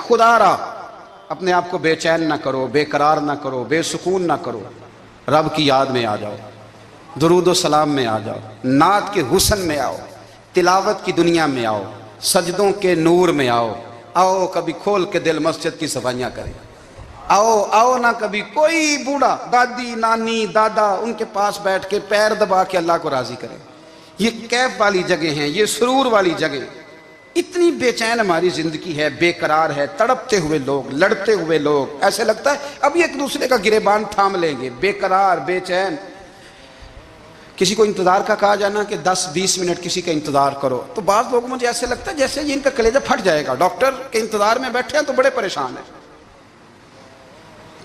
خدا را اپنے آپ کو بے چین نہ کرو، بے قرار نہ کرو، بے سکون نہ کرو، رب کی یاد میں آ جاؤ، درود و سلام میں آ جاؤ، نعت کے حسن میں آؤ، تلاوت کی دنیا میں آؤ، سجدوں کے نور میں آؤ، آؤ کبھی کھول کے دل مسجد کی صفائیاں کریں، آؤ نہ کبھی کوئی بوڑھا دادی نانی دادا ان کے پاس بیٹھ کے پیر دبا کے اللہ کو راضی کریں۔ یہ کیف والی جگہ ہیں، یہ سرور والی جگہ۔ اتنی بے چین ہماری زندگی ہے، بے قرار ہے، تڑپتے ہوئے لوگ، لڑتے ہوئے لوگ، ایسے لگتا ہے ابھی ایک دوسرے کا گریبان تھام لیں گے، بے قرار بے چین۔ کسی کو انتظار کا کہا جانا کہ 10-20 منٹ کسی کا انتظار کرو، تو بعض لوگوں مجھے ایسے لگتا ہے جیسے ان کا کلیجہ پھٹ جائے گا، ڈاکٹر کے انتظار میں بیٹھے ہیں تو بڑے پریشان ہیں۔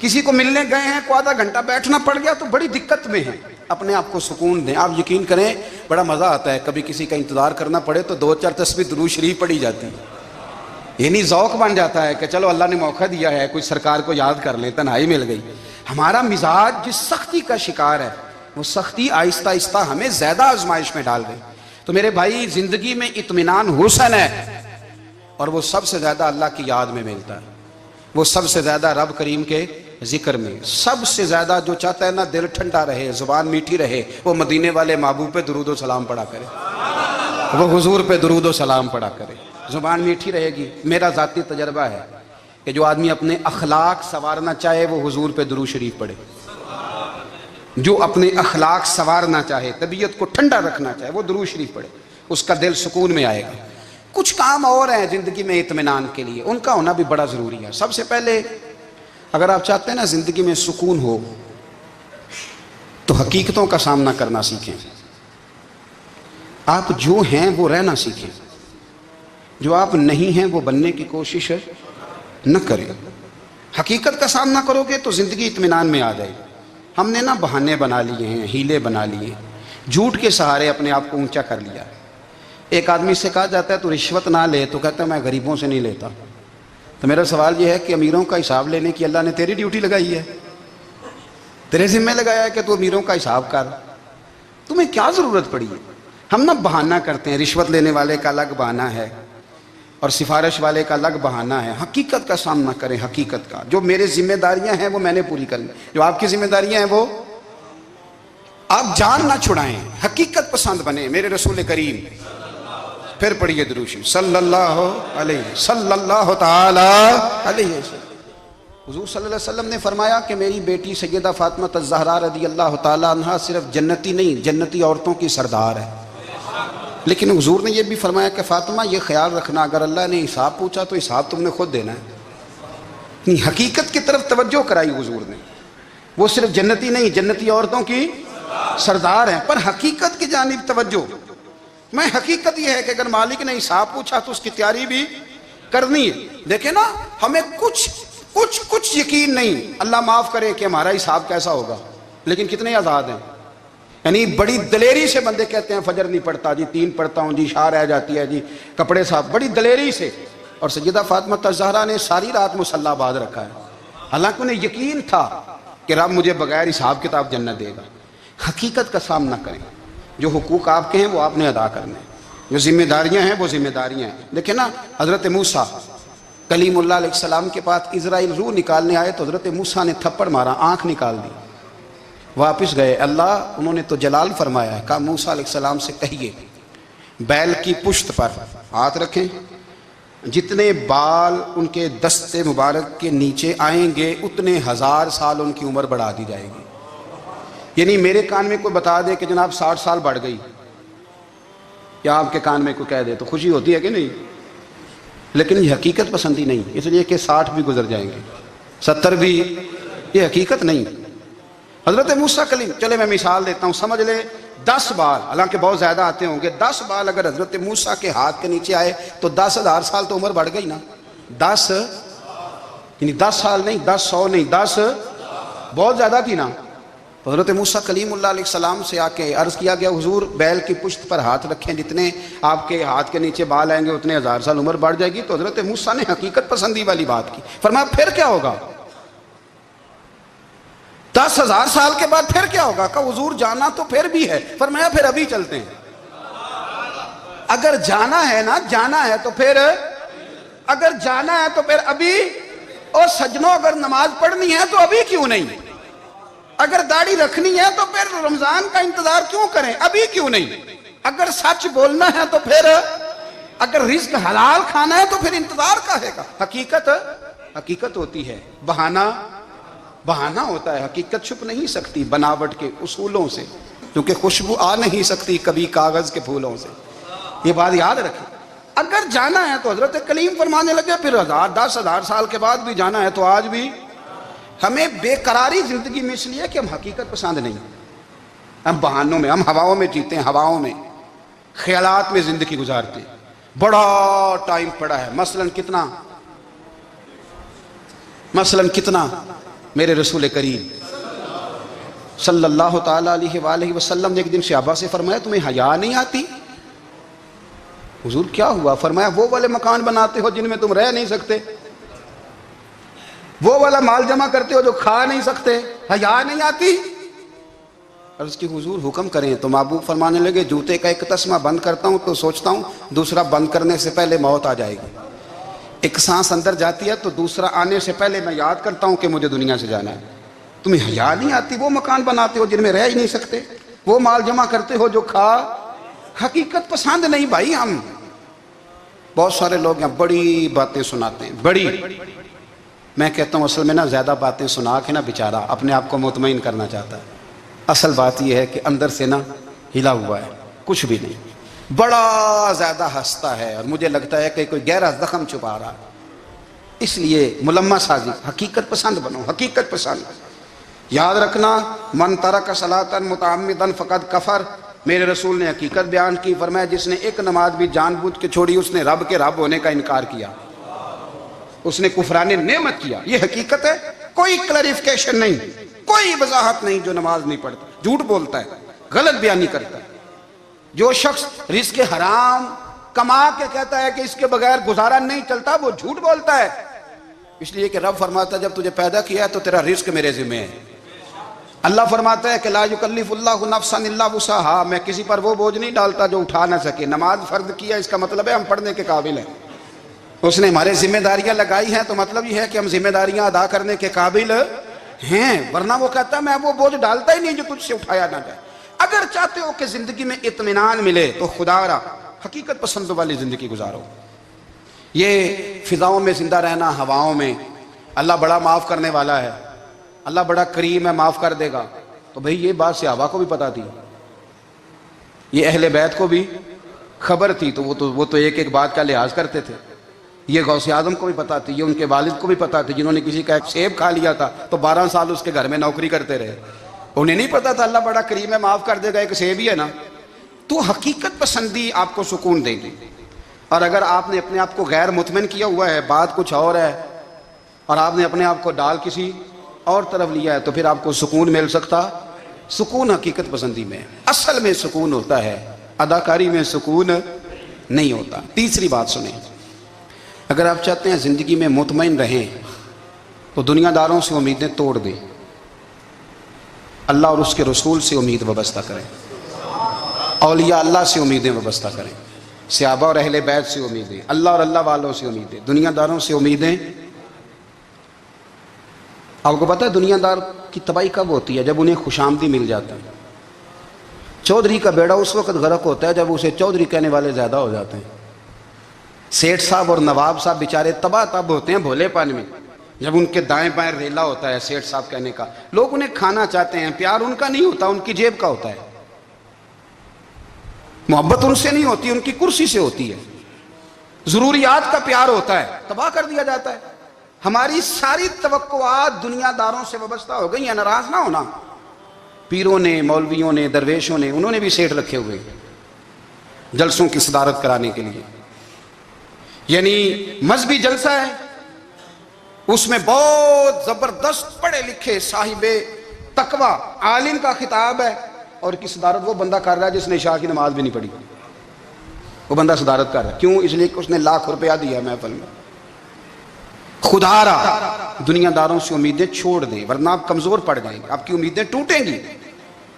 کسی کو ملنے گئے ہیں کو آدھا گھنٹہ بیٹھنا پڑ گیا تو بڑی دقت میں ہیں۔ اپنے آپ کو سکون دیں۔ آپ یقین کریں بڑا مزہ آتا ہے، کبھی کسی کا انتظار کرنا پڑے تو 2-4 تسبیح درود شریف پڑھی جاتی ہے، یعنی ذوق بن جاتا ہے کہ چلو اللہ نے موقع دیا ہے، کوئی سرکار کو یاد کر لیں، تنہائی مل گئی۔ ہمارا مزاج جس سختی کا شکار ہے، وہ سختی آہستہ آہستہ ہمیں زیادہ آزمائش میں ڈال گئی۔ تو میرے بھائی، زندگی میں اطمینان حسن ہے، اور وہ سب سے زیادہ اللہ کی یاد میں ملتا ہے، وہ سب سے زیادہ رب کریم کے ذکر میں۔ سب سے زیادہ جو چاہتا ہے نا دل ٹھنڈا رہے، زبان میٹھی رہے، وہ مدینے والے محبوب پہ درود و سلام پڑھا کرے، وہ حضور پہ درود و سلام پڑھا کرے، زبان میٹھی رہے گی۔ میرا ذاتی تجربہ ہے کہ جو آدمی اپنے اخلاق سنوارنا چاہے وہ حضور پہ درود شریف پڑھے، جو اپنے اخلاق سنوارنا چاہے، طبیعت کو ٹھنڈا رکھنا چاہے، وہ درود شریف پڑھے، اس کا دل سکون میں آئے گا۔ کچھ کام اور ہیں زندگی میں اطمینان کے لیے، ان کا ہونا بھی بڑا ضروری ہے۔ سب سے پہلے اگر آپ چاہتے ہیں نا زندگی میں سکون ہو تو حقیقتوں کا سامنا کرنا سیکھیں۔ آپ جو ہیں وہ رہنا سیکھیں، جو آپ نہیں ہیں وہ بننے کی کوشش نہ کریں۔ حقیقت کا سامنا کرو گے تو زندگی اطمینان میں آ جائے۔ ہم نے نا بہانے بنا لیے ہیں، ہیلے بنا لیے، جھوٹ کے سہارے اپنے آپ کو اونچا کر لیا۔ ایک آدمی سے کہا جاتا ہے تو رشوت نہ لے، تو کہتا ہے میں غریبوں سے نہیں لیتا۔ تو میرا سوال یہ ہے کہ امیروں کا حساب لینے کی اللہ نے تیری ڈیوٹی لگائی ہے، تیرے ذمہ لگایا ہے کہ تو امیروں کا حساب کر، تمہیں کیا ضرورت پڑی ہے؟ ہم نا بہانہ کرتے ہیں، رشوت لینے والے کا الگ بہانہ ہے اور سفارش والے کا الگ بہانہ ہے۔ حقیقت کا سامنا کریں، حقیقت کا۔ جو میرے ذمہ داریاں ہیں وہ میں نے پوری کرنی، جو آپ کی ذمہ داریاں ہیں وہ آپ جان نہ چھڑائیں، حقیقت پسند بنیں۔ میرے رسول کریم، پھر پڑھیے درود شریف صلی اللہ تعالی علیہ وسلم۔ حضور صلی اللہ علیہ وسلم نے فرمایا کہ میری بیٹی سیدہ فاطمہ الزہرا رضی اللہ تعالی عنہا صرف جنتی نہیں، جنتی عورتوں کی سردار ہے۔ لیکن حضور نے یہ بھی فرمایا کہ فاطمہ یہ خیال رکھنا اگر اللہ نے حساب پوچھا تو حساب تم نے خود دینا ہے۔ حقیقت کی طرف توجہ کرائی حضور نے، وہ صرف جنتی نہیں، جنتی عورتوں کی سردار ہیں، پر حقیقت کی جانب توجہ۔ میں حقیقت یہ ہے کہ اگر مالک نے حساب پوچھا تو اس کی تیاری بھی کرنی ہے۔ دیکھیں نا، ہمیں کچھ یقین نہیں، اللہ معاف کرے کہ ہمارا حساب کیسا ہوگا، لیکن کتنے آزاد ہیں۔ یعنی بڑی دلیری سے بندے کہتے ہیں فجر نہیں پڑھتا جی، 3 پڑھتا ہوں جی، عشاء رہ جاتی ہے جی، کپڑے صاحب، بڑی دلیری سے۔ اور سیدہ فاطمہ الزہرا نے ساری رات مصلی باز رکھا ہے، حالانکہ انہیں یقین تھا کہ رب مجھے بغیر حساب کتاب جنت دے گا۔ حقیقت کا سامنا کریں، جو حقوق آپ کے ہیں وہ آپ نے ادا کرنے ہیں، جو ذمہ داریاں ہیں وہ ذمہ داریاں ہیں۔ دیکھیں نا، حضرت موسیٰ کلیم اللہ علیہ السلام کے پاس اسرائیل روح نکالنے آئے تو حضرت موسیٰ نے تھپڑ مارا، آنکھ نکال دی، واپس گئے۔ اللہ انہوں نے تو جلال فرمایا ہے، کہا موسیٰ علیہ السلام سے کہیے بیل کی پشت پر ہاتھ رکھیں، جتنے بال ان کے دست مبارک کے نیچے آئیں گے اتنے 1000 سال ان کی عمر بڑھا دی جائے گی۔ یعنی میرے کان میں کوئی بتا دے کہ جناب 60 سال بڑھ گئی، یا آپ کے کان میں کوئی کہہ دے تو خوشی ہوتی ہے کہ نہیں؟ لیکن یہ حقیقت پسندی نہیں، اس لیے کہ 60 بھی گزر جائیں گے، 70 بھی، یہ حقیقت نہیں۔ حضرت موسیٰ کلیم، چلے میں مثال دیتا ہوں، سمجھ لے 10 بال، حالانکہ بہت زیادہ آتے ہوں گے، 10 بال اگر حضرت موسیٰ کے ہاتھ کے نیچے آئے تو 10,000 سال تو عمر بڑھ گئی نا۔ 10 یعنی 10 سال نہیں، 10 100 نہیں، 10 بہت زیادہ تھی نا۔ تو حضرت موسیٰ کلیم اللہ علیہ السلام سے آ کے عرض کیا گیا، حضور بیل کی پشت پر ہاتھ رکھیں، جتنے آپ کے ہاتھ کے نیچے بال آئیں گے اتنے 1000 سال عمر بڑھ جائے گی۔ تو حضرت موسیٰ نے حقیقت پسندی والی بات کی، فرمایا پھر کیا ہوگا؟ 10,000 سال کے بعد پھر کیا ہوگا؟ کہا حضور جانا تو پھر بھی ہے، فرمایا پھر ابھی چلتے ہیں۔ اگر جانا ہے نا، جانا ہے تو پھر اگر جانا ہے تو پھر ابھی، اور سجنوں اگر نماز پڑھنی ہے تو ابھی کیوں نہیں؟ اگر داڑھی رکھنی ہے تو پھر رمضان کا انتظار کیوں کریں؟ ابھی کیوں نہیں؟ اگر سچ بولنا ہے تو پھر، اگر رزق حلال کھانا ہے تو پھر انتظار کا ہے گا؟ حقیقت ہوتی ہے، بہانہ ہوتا ہے، حقیقت چھپ نہیں سکتی بناوٹ کے اصولوں سے، کیونکہ خوشبو آ نہیں سکتی کبھی کاغذ کے پھولوں سے، یہ بات یاد رکھیں۔ اگر جانا ہے تو حضرت کلیم فرمانے لگے پھر 10,000 سال کے بعد بھی جانا ہے تو آج بھی ہمیں بے قراری زندگی میں اس لیے کہ ہم حقیقت پسند نہیں، ہم بہانوں میں، ہم ہواؤں میں جیتے ہیں، ہواؤں میں، خیالات میں زندگی گزارتے ہیں۔ بڑا ٹائم پڑا ہے، مثلاً کتنا میرے رسول کریم صلی اللہ تعالیٰ علیہ وآلہ وسلم نے ایک دن صحابہ سے فرمایا تمہیں حیا نہیں آتی؟ حضور کیا ہوا؟ فرمایا وہ والے مکان بناتے ہو جن میں تم رہ نہیں سکتے، وہ والا مال جمع کرتے ہو جو کھا نہیں سکتے، حیا نہیں آتی؟ عرض کی حضور حکم کریں تو محبوب فرمانے لگے جوتے کا ایک تسمہ بند کرتا ہوں تو سوچتا ہوں دوسرا بند کرنے سے پہلے موت آ جائے گی، ایک سانس اندر جاتی ہے تو دوسرا آنے سے پہلے میں یاد کرتا ہوں کہ مجھے دنیا سے جانا ہے۔ تمہیں حیا نہیں آتی؟ وہ مکان بناتے ہو جن میں رہ ہی نہیں سکتے، وہ مال جمع کرتے ہو جو کھا، حقیقت پسند نہیں بھائی ہم۔ بہت سارے لوگ یہاں بڑی باتیں سناتے ہیں، بڑی، میں کہتا ہوں اصل میں نا زیادہ باتیں سنا کے نا بیچارہ اپنے آپ کو مطمئن کرنا چاہتا ہے، اصل بات یہ ہے کہ اندر سے نا ہلا ہوا ہے، کچھ بھی نہیں، بڑا زیادہ ہنستا ہے اور مجھے لگتا ہے کہ کوئی گہرا زخم چھپا رہا ہے، اس لیے ملمہ سازی، حقیقت پسند بنو، حقیقت پسند۔ یاد رکھنا من ترک صلاۃ متعمدا فقد کفر، میرے رسول نے حقیقت بیان کی، فرمایا جس نے ایک نماز بھی جان بوجھ کے چھوڑی اس نے رب کے رب ہونے کا انکار کیا، اس نے کفران نعمت کیا، یہ حقیقت ہے، کوئی کلیریفیکیشن نہیں، کوئی وضاحت نہیں۔ جو نماز نہیں پڑھتا جھوٹ بولتا ہے، غلط بیانی کرتا ہے، جو شخص رزق حرام کما کے کہتا ہے کہ اس کے بغیر گزارا نہیں چلتا وہ جھوٹ بولتا ہے، اس لیے کہ رب فرماتا ہے جب تجھے پیدا کیا ہے تو تیرا رزق میرے ذمہ ہے۔ اللہ فرماتا ہے کہ لا یکلف اللہ نفسا الا وسعها، میں کسی پر وہ بوجھ نہیں ڈالتا جو اٹھا نہ سکے۔ نماز فرض کیا اس کا مطلب ہے ہم پڑھنے کے قابل ہیں، اس نے ہمارے ذمہ داریاں لگائی ہیں تو مطلب یہ ہے کہ ہم ذمہ داریاں ادا کرنے کے قابل ہیں، ورنہ وہ کہتا ہے میں وہ بوجھ ڈالتا ہی نہیں جو تجھ سے اٹھایا نہ جائے۔ اگر چاہتے ہو کہ زندگی میں اطمینان ملے تو خدا را حقیقت پسند والی زندگی گزارو۔ یہ فضاؤں میں زندہ رہنا، ہواؤں میں، اللہ بڑا معاف کرنے والا ہے، اللہ بڑا کریم ہے معاف کر دے گا، تو بھئی یہ بات صحابہ کو بھی پتا تھی، یہ اہل بیت کو بھی خبر تھی، تو وہ تو ایک ایک بات کا لحاظ کرتے تھے۔ یہ غوث اعظم کو بھی پتا تھی، یہ ان کے والد کو بھی پتا تھی، جنہوں نے کسی کا ایک سیب کھا لیا تھا تو 12 سال اس کے گھر میں نوکری کرتے رہے، انہیں نہیں پتا تھا اللہ بڑا کریم ہے معاف کر دے گا، ایک سیب ہی ہے نا۔ تو حقیقت پسندی آپ کو سکون دے گی، اور اگر آپ نے اپنے آپ کو غیر مطمئن کیا ہوا ہے، بات کچھ اور ہے، اور آپ نے اپنے آپ کو ڈال کسی اور طرف لیا ہے، تو پھر آپ کو سکون مل سکتا؟ سکون حقیقت پسندی میں، اصل میں سکون ہوتا ہے، اداکاری میں سکون نہیں ہوتا۔ تیسری بات سنیں، اگر آپ چاہتے ہیں زندگی میں مطمئن رہیں تو دنیا داروں سے امیدیں توڑ دیں، اللہ اور اس کے رسول سے امید وابستہ کریں، اولیاء اللہ سے امیدیں وابستہ کریں، صحابہ اور اہل بیت سے امیدیں، اللہ اور اللہ والوں سے امیدیں، دنیا داروں سے امیدیں۔ آپ کو پتہ ہے دنیا دار کی تباہی کب ہوتی ہے؟ جب انہیں خوش آمدی مل جاتا ہے۔ چودھری کا بیڑا اس وقت غرق ہوتا ہے جب اسے چودھری کہنے والے زیادہ ہو جاتے ہیں۔ سیٹھ صاحب اور نواب صاحب بیچارے تباہ تب ہوتے ہیں بھولے پن میں، جب ان کے دائیں بائیں ریلا ہوتا ہے سیٹھ صاحب کہنے کا، لوگ انہیں کھانا چاہتے ہیں، پیار ان کا نہیں ہوتا، ان کی جیب کا ہوتا ہے، محبت ان سے نہیں ہوتی، ان کی کرسی سے ہوتی ہے، ضروریات کا پیار ہوتا ہے، تباہ کر دیا جاتا ہے۔ ہماری ساری توقعات دنیا داروں سے وابستہ ہو گئی ہیں، ناراض نہ ہونا۔ پیروں نے، مولویوں نے، درویشوں نے، انہوں نے بھی سیٹ رکھے ہوئے جلسوں کی صدارت کرانے کے لیے، یعنی مذہبی جلسہ ہے، اس میں بہت زبردست پڑھے لکھے صاحب تقوی عالم کا خطاب ہے، اور کی صدارت وہ بندہ کر رہا ہے جس نے عشاء کی نماز بھی نہیں پڑھی، وہ بندہ صدارت کر رہا ہے، کیوں؟ اس لیے کہ اس نے لاکھ روپیہ دیا محفل میں۔ خدا را دنیا داروں سے امیدیں چھوڑ دیں ورنہ آپ کمزور پڑ جائیں گے، آپ کی امیدیں ٹوٹیں گی۔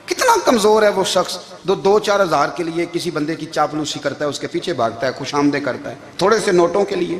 کتنا کمزور ہے وہ شخص دو چار ہزار کے لیے کسی بندے کی چاپلوسی کرتا ہے، اس کے پیچھے بھاگتا ہے، خوش آمدیں کرتا ہے، تھوڑے سے نوٹوں کے لیے۔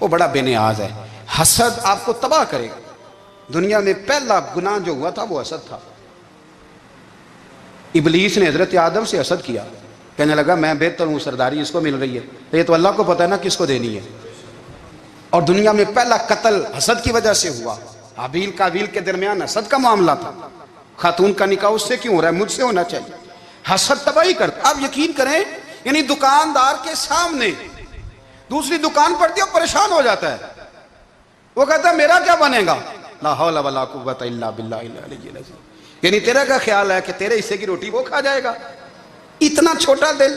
وہ بڑا بے نیاز ہے۔ حسد آپ کو تباہ کرے گا۔ دنیا میں پہلا گناہ جو ہوا تھا وہ حسد تھا۔ ابلیس نے حضرت آدم سے حسد کیا، کہنے لگا میں بہتر ہوں، سرداری اس کو مل رہی ہے، یہ تو اللہ کو پتہ ہے نا کس کو دینی ہے۔ اور دنیا میں پہلا قتل حسد کی وجہ سے ہوا۔ حابیل قابیل کے درمیان حسد کا معاملہ تھا، خاتون کا نکاح اس سے کیوں ہو رہا ہے، مجھ سے ہونا چاہیے۔ حسد تباہی کرتا۔ آپ یقین کریں، یعنی دکاندار کے سامنے دوسری دکان پڑتی ہے اور پریشان ہو جاتا ہے، وہ کہتا ہے میرا کیا بنے گا، لا حول ولا قوت الا باللہ العلی العظیم، یعنی تیرا کیا خیال ہے کہ تیرے حصے کی روٹی وہ کھا جائے گا، اتنا چھوٹا دل،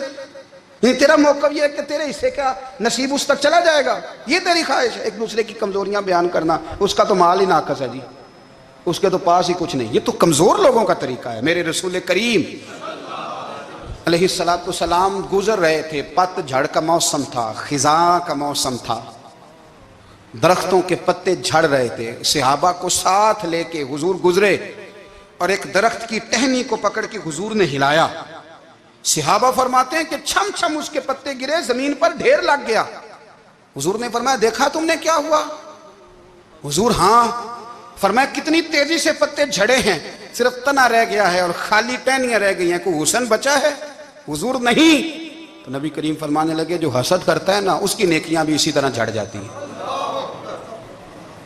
یعنی تیرا موقف یہ ہے کہ تیرے حصے کا نصیب اس تک چلا جائے گا، یہ تیری خواہش ہے۔ ایک دوسرے کی کمزوریاں بیان کرنا، اس کا تو مال ہی ناقص ہے جی، اس کے تو پاس ہی کچھ نہیں، یہ تو کمزور لوگوں کا طریقہ ہے۔ میرے رسول کریم علیہ السلام گزر رہے تھے، پت جھڑ کا موسم تھا، خزاں کا موسم تھا، درختوں کے پتے جھڑ رہے تھے، صحابہ کو ساتھ لے کے حضور گزرے اور ایک درخت کی ٹہنی کو پکڑ کے حضور نے ہلایا۔ صحابہ فرماتے ہیں کہ چھم چھم اس کے پتے گرے، زمین پر ڈھیر لگ گیا۔ حضور نے فرمایا دیکھا تم نے کیا ہوا؟ حضور ہاں۔ فرمایا کتنی تیزی سے پتے جھڑے ہیں، صرف تنا رہ گیا ہے اور خالی ٹہنیاں رہ گئی ہیں، کوئی حسن بچا ہے؟ حضور نہیں۔ تو نبی کریم فرمانے لگے جو حسد کرتا ہے نا اس کی نیکیاں بھی اسی طرح جھڑ جاتی ہیں،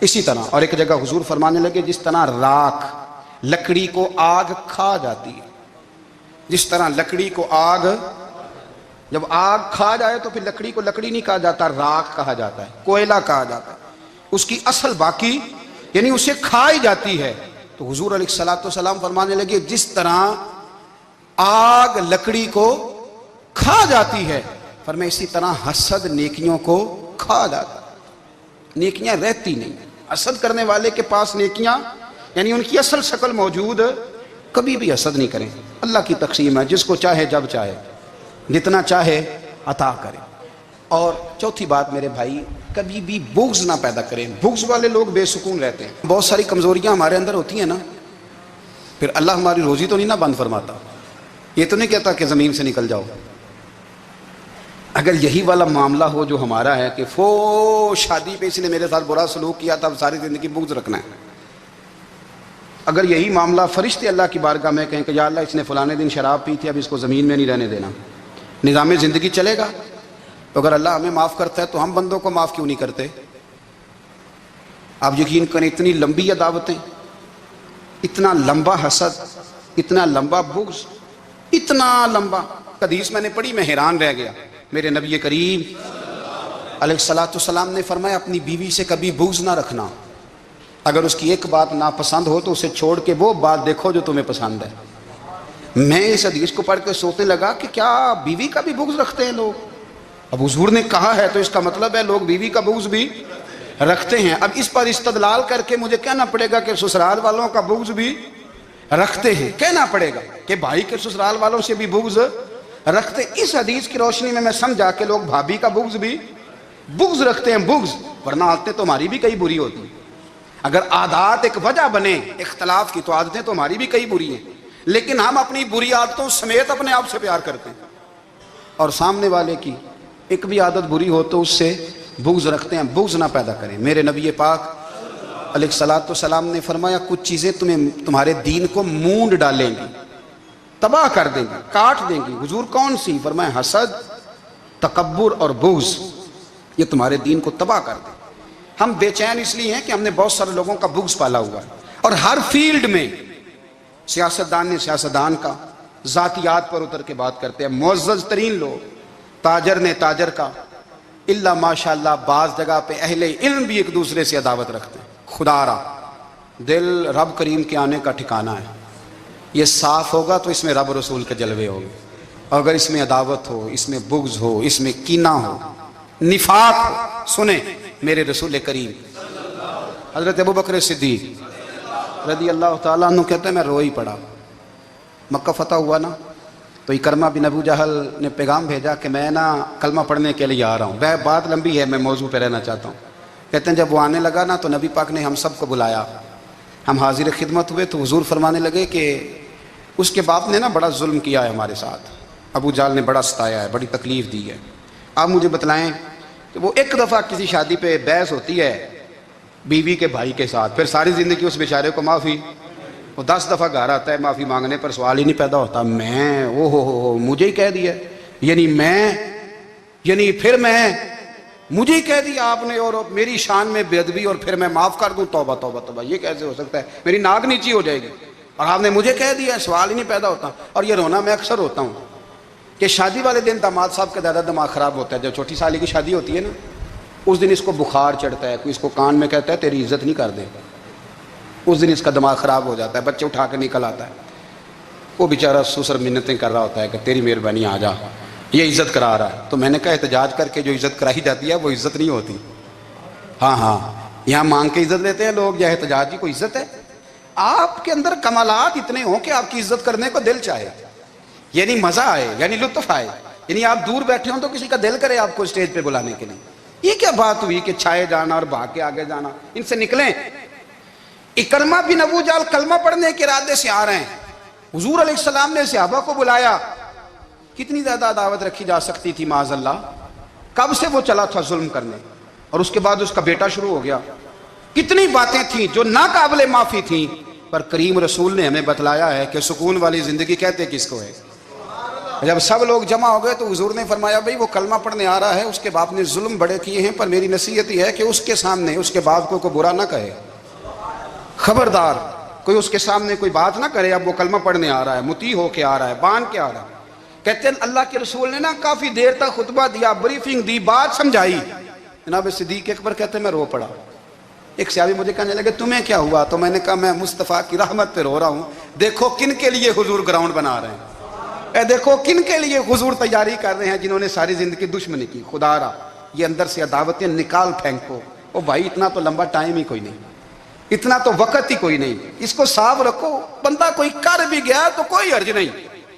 اسی طرح۔ اور ایک جگہ حضور فرمانے لگے جس طرح راکھ لکڑی کو آگ کھا جاتی ہے، جس طرح لکڑی کو آگ، جب آگ کھا جائے تو پھر لکڑی کو لکڑی نہیں کہا جاتا، راکھ کہا جاتا ہے، کوئلہ کہا جاتا ہے، اس کی اصل باقی یعنی اسے کھائی جاتی ہے۔ تو حضور علیہ السلام فرمانے لگے جس طرح آگ لکڑی کو کھا جاتی ہے، فرمایا اسی طرح حسد نیکیوں کو کھا جاتا ہے، نیکیاں رہتی نہیں۔ حسد کرنے والے کے پاس نیکیاں یعنی ان کی اصل شکل موجود، کبھی بھی حسد نہیں کریں۔ اللہ کی تقسیم ہے، جس کو چاہے جب چاہے جتنا چاہے عطا کرے۔ اور چوتھی بات میرے بھائی، کبھی بھی بغض نہ پیدا کریں۔ بغض والے لوگ بے سکون رہتے ہیں۔ بہت ساری کمزوریاں ہمارے اندر ہوتی ہیں نا، پھر اللہ ہماری روزی تو نہیں نہ بند فرماتا، یہ تو نہیں کہتا کہ زمین سے نکل جاؤ۔ اگر یہی والا معاملہ ہو جو ہمارا ہے کہ شادی پہ اس نے میرے ساتھ برا سلوک کیا تھا، اب ساری زندگی بغض رکھنا ہے، اگر یہی معاملہ فرشتے اللہ کی بارگاہ میں کہیں کہ یا اللہ اس نے فلانے دن شراب پی تھی، اب اس کو زمین میں نہیں رہنے دینا، نظام زندگی چلے گا؟ تو اگر اللہ ہمیں معاف کرتا ہے تو ہم بندوں کو معاف کیوں نہیں کرتے؟ آپ یقین کریں اتنی لمبی عداوتیں، اتنا لمبا حسد، اتنا لمبا بغض، اتنا لمبا۔ حدیث میں نے پڑھی، میں حیران رہ گیا۔ میرے نبی کریم علیہ السلام نے فرمایا اپنی بیوی سے کبھی بغض نہ رکھنا، اگر اس کی ایک بات ناپسند ہو تو اسے چھوڑ کے وہ بات دیکھو جو تمہیں پسند ہے۔ میں اس حدیث کو پڑھ کے سوچنے لگا کہ کیا بیوی کا بھی بغض رکھتے ہیں لوگ؟ اب حضور نے کہا ہے تو اس کا مطلب ہے لوگ بیوی کا بغض بھی رکھتے ہیں۔ اب اس پر استدلال کر کے مجھے کہنا پڑے گا کہ سسرال والوں کا بغض بھی رکھتے ہیں، کہنا پڑے گا کہ بھائی کے سسرال والوں سے بھی بغض رکھتے۔ اس حدیث کی روشنی میں سمجھا کہ لوگ بھابھی کا بغض بھی بغض رکھتے ہیں، بغض، ورنہ عادتیں تو ہماری بھی کئی بری ہوتی ہیں۔ اگر عادات ایک وجہ بنے اختلاف کی تو عادتیں تو ہماری بھی کئی بری ہیں، لیکن ہم اپنی بری عادتوں سمیت اپنے آپ سے پیار کرتے ہیں، اور سامنے والے کی ایک بھی عادت بری ہو تو اس سے بغض رکھتے ہیں۔ بغض نہ پیدا کریں۔ میرے نبی پاک علیہ السلام نے فرمایا کچھ چیزیں تمہارے دین کو مونڈ ڈالیں گی، تباہ کر دیں گی، کاٹ دیں گی۔ حضور کون سی؟ فرمایا حسد، تکبر اور بغض، یہ تمہارے دین کو تباہ کر دیں۔ ہم بے چین اس لیے ہیں کہ ہم نے بہت سارے لوگوں کا بغض پالا ہوا ہے، اور ہر فیلڈ میں سیاستدان نے سیاستدان کا، ذاتیات پر اتر کے بات کرتے ہیں، معزز ترین لوگ، تاجر نے تاجر کا، الا ماشاءاللہ بعض جگہ پہ اہل علم بھی ایک دوسرے سے عداوت رکھتے ہیں۔ خدا را دل رب کریم کے آنے کا ٹھکانہ ہے، یہ صاف ہوگا تو اس میں رب رسول کے جلوے ہوں گے، اور اگر اس میں عداوت ہو، اس میں بغض ہو، اس میں کینہ ہو، نفاق ہو، سنیں میرے رسول کریم حضرت ابوبکر صدیق رضی اللہ تعالیٰ عنہ کہتے ہیں میں رو ہی پڑا۔ مکہ فتح ہوا نا تو اکرمہ بن ابو جہل نے پیغام بھیجا کہ میں نا کلمہ پڑھنے کے لیے آ رہا ہوں۔ بات لمبی ہے، میں موضوع پہ رہنا چاہتا ہوں۔ کہتے ہیں جب وہ آنے لگا نا تو نبی پاک نے ہم سب کو بلایا، ہم حاضر خدمت ہوئے تو حضور فرمانے لگے کہ اس کے باپ نے نا بڑا ظلم کیا ہے ہمارے ساتھ، ابو جال نے بڑا ستایا ہے, بڑی تکلیف دی ہے. آپ مجھے بتلائیں کہ وہ ایک دفعہ کسی شادی پہ بحث ہوتی ہے بیوی کے بھائی کے ساتھ, پھر ساری زندگی اس بیچارے کو معافی, وہ 10 دفعہ گھر آتا ہے معافی مانگنے پر سوال ہی نہیں پیدا ہوتا, میں او ہو مجھے ہی کہہ دیا, یعنی پھر میں مجھے ہی کہہ دیا آپ نے, اور میری شان میں بے ادبی, اور پھر میں معاف کر دوں, توبہ توبہ توبہ, یہ کیسے ہو سکتا ہے, میری ناک نیچی ہو جائے گی, اور آپ نے مجھے کہہ دیا, سوال ہی نہیں پیدا ہوتا. اور یہ رونا میں اکثر ہوتا ہوں کہ شادی والے دن داماد صاحب کا زیادہ دماغ خراب ہوتا ہے. جب چھوٹی سالی کی شادی ہوتی ہے نا, اس دن اس کو بخار چڑھتا ہے, کوئی اس کو کان میں کہتا ہے تیری عزت نہیں کر دے, اس دن اس کا دماغ خراب ہو جاتا ہے, بچے اٹھا کے نکل آتا ہے, وہ بیچارہ سسر منتیں کر رہا ہوتا ہے کہ تیری مہربانی آ جا, یہ عزت کرا رہا ہے. تو میں نے کہا احتجاج کر کے جو عزت کرائی جاتی ہے وہ عزت نہیں ہوتی. ہاں یہاں مانگ کے عزت لیتے ہیں لوگ, یا احتجاج کی کوئی عزت ہے؟ آپ کے اندر کمالات اتنے ہوں کہ آپ کی عزت کرنے کو دل چاہے, یعنی مزہ آئے, یعنی لطف آئے, یعنی آپ دور بیٹھے ہوں تو کسی کا دل کرے آپ کو اسٹیج پہ بلانے کے لیے. یہ کیا بات ہوئی کہ چھائے جانا اور بھاگ کے آگے جانا, ان سے نکلیں. اکرمہ بن ابو جال کلمہ پڑھنے کے ارادے سے آ رہے ہیں, حضور علیہ السلام نے صحابہ کو بلایا. کتنی زیادہ دعوت رکھی جا سکتی تھی معاذ اللہ, کب سے وہ چلا تھا ظلم کرنے, اور اس کے بعد اس کا بیٹا شروع ہو گیا. کتنی باتیں تھیں جو ناقابل معافی تھیں, پر کریم رسول نے ہمیں بتلایا ہے کہ سکون والی زندگی کہتے کس کو ہے. جب سب لوگ جمع ہو گئے تو حضور نے فرمایا بھئی وہ کلمہ پڑھنے آ رہا ہے, اس کے باپ نے ظلم بڑے کیے ہیں, پر میری نصیحت یہ ہے کہ اس کے سامنے اس کے باپ کو برا نہ کہے, خبردار کوئی اس کے سامنے کوئی بات نہ کرے. اب وہ کلمہ پڑھنے آ رہا ہے, مطیع ہو کے آ رہا ہے, بان کے آ رہا ہے. کہتے ہیں اللہ کے رسول نے نا کافی دیر تک خطبہ دیا, بریفنگ دی, بات سمجھائی. جناب صدیق اکبر کہتے ہیں میں رو پڑا. ایک صحابی مجھے کہنے لگے تمہیں کیا ہوا؟ تو میں نے کہا میں مصطفیٰ کی رحمت پہ رو رہا ہوں. دیکھو کن کے لیے حضور گراؤنڈ بنا رہے ہیں, دیکھو کن کے لیے حضور تیاری کر رہے ہیں, جنہوں نے ساری زندگی دشمنی کی. خدا را یہ اندر سے عداوتیں نکال پھینکو. او بھائی اتنا تو لمبا ٹائم ہی کوئی نہیں, اتنا تو وقت ہی کوئی نہیں, اس کو صاف رکھو. بندہ کوئی کر بھی گیا تو کوئی حرج نہیں.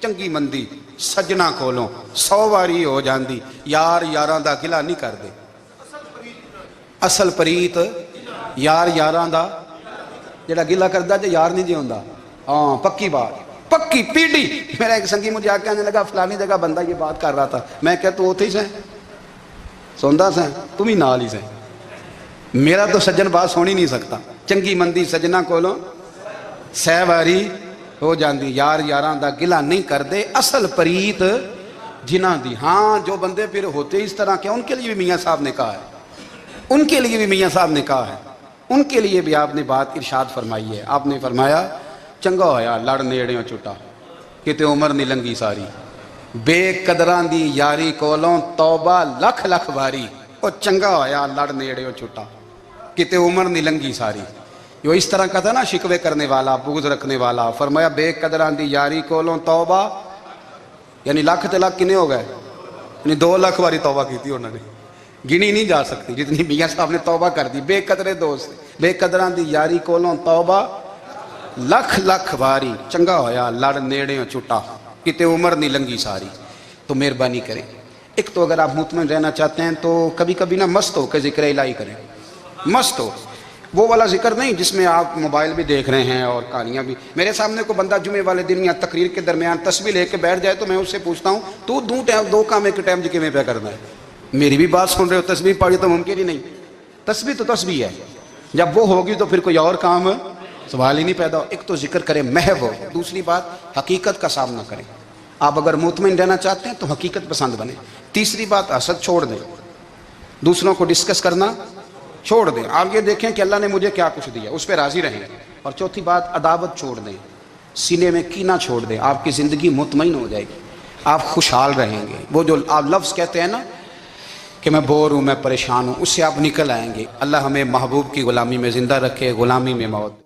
چنگی مندی سجنا کولوں 100 واری ہو جاندی, یار یاراں دا گلہ نہیں کر دے. اصل پریت یار یاراں دا جڑا گلہ کردا جے یار نہیں جی ہوندا. ہاں پکی بات, پکی پیڑی. میرا ایک سنگی مجھے آ کے آنے لگا فلانی جگہ بندہ یہ بات کر رہا تھا. میں کہ تو اوتھے ہی سیں سوندا سیں, تم ہی نال ہی سیں. میرا تو سجن بات سن ہی نہیں سکتا. چنگی مندی سجنا کولوں 100 واری ہو جاندی, یار یاراں دا گلہ نہیں کر دے, اصل پریت جنہاں دی. ہاں جو بندے پھر ہوتے اس طرح کے, ان کے لیے بھی میاں صاحب نے کہا ہے, ان کے لیے بھی میاں صاحب نے کہا ہے, ان کے لیے بھی آپ نے بات ارشاد فرمائی ہے. آپ نے فرمایا چنگا ہویا لڑ نیڑیوں چھٹا, کتے عمر نہیں لنگی ساری, بے قدراں دی یاری کولوں توبہ لکھ لکھ واری. او چنگا ہویا لڑ نیڑیوں چھٹا, کتے عمر نہیں لنگی ساری. جو اس طرح کا تھا نا شکوے کرنے والا, بغض رکھنے والا, فرمایا بے قدراں دی یاری کولوں توبہ, یعنی لاکھ تے لاکھ کنے ہو گئے, یعنی 2 لاکھ واری توبہ کی تھی انہوں نے, گنی نہیں جا سکتی جتنی میاں صاحب نے توبہ کر دی. بے قدرے دوست, بے قدراں دی یاری کولوں توبہ لکھ لکھ واری. چنگا ہویا لڑ نیڑیوں چھٹا, کتے عمر نہیں لنگی ساری. تو مہربانی کریں, ایک تو اگر آپ مطمئن رہنا چاہتے ہیں تو کبھی کبھی نا مست ہو کے ذکر الہی کریں. مست ہو, وہ والا ذکر نہیں جس میں آپ موبائل بھی دیکھ رہے ہیں اور کہانیاں بھی. میرے سامنے کو بندہ جمعے والے دن یا تقریر کے درمیان تسبیح لے کے بیٹھ جائے تو میں اس سے پوچھتا ہوں تو 2 کام ایک ٹائم جی میں پہ کرنا ہے. میری بھی بات سن رہے ہو, تسبیح پڑھی تو ممکن ہی نہیں. تسبیح تو تسبیح ہے, جب وہ ہوگی تو پھر کوئی اور کام سوال ہی نہیں پیدا ہو. ایک تو ذکر کریں محو ہو, دوسری بات حقیقت کا سامنا کریں. آپ اگر مطمئن رہنا چاہتے ہیں تو حقیقت پسند بنیں. تیسری بات حسد چھوڑ دیں, دوسروں کو ڈسکس کرنا چھوڑ دیں. آپ یہ دیکھیں کہ اللہ نے مجھے کیا کچھ دیا, اس پہ راضی رہیں. اور چوتھی بات عداوت چھوڑ دیں, سینے میں کینہ چھوڑ دیں. آپ کی زندگی مطمئن ہو جائے گی, آپ خوشحال رہیں گے. وہ جو آپ لفظ کہتے ہیں نا کہ میں بور ہوں, میں پریشان ہوں, اس سے آپ نکل آئیں گے. اللہ ہمیں محبوب کی غلامی میں زندہ رکھے, غلامی میں موت.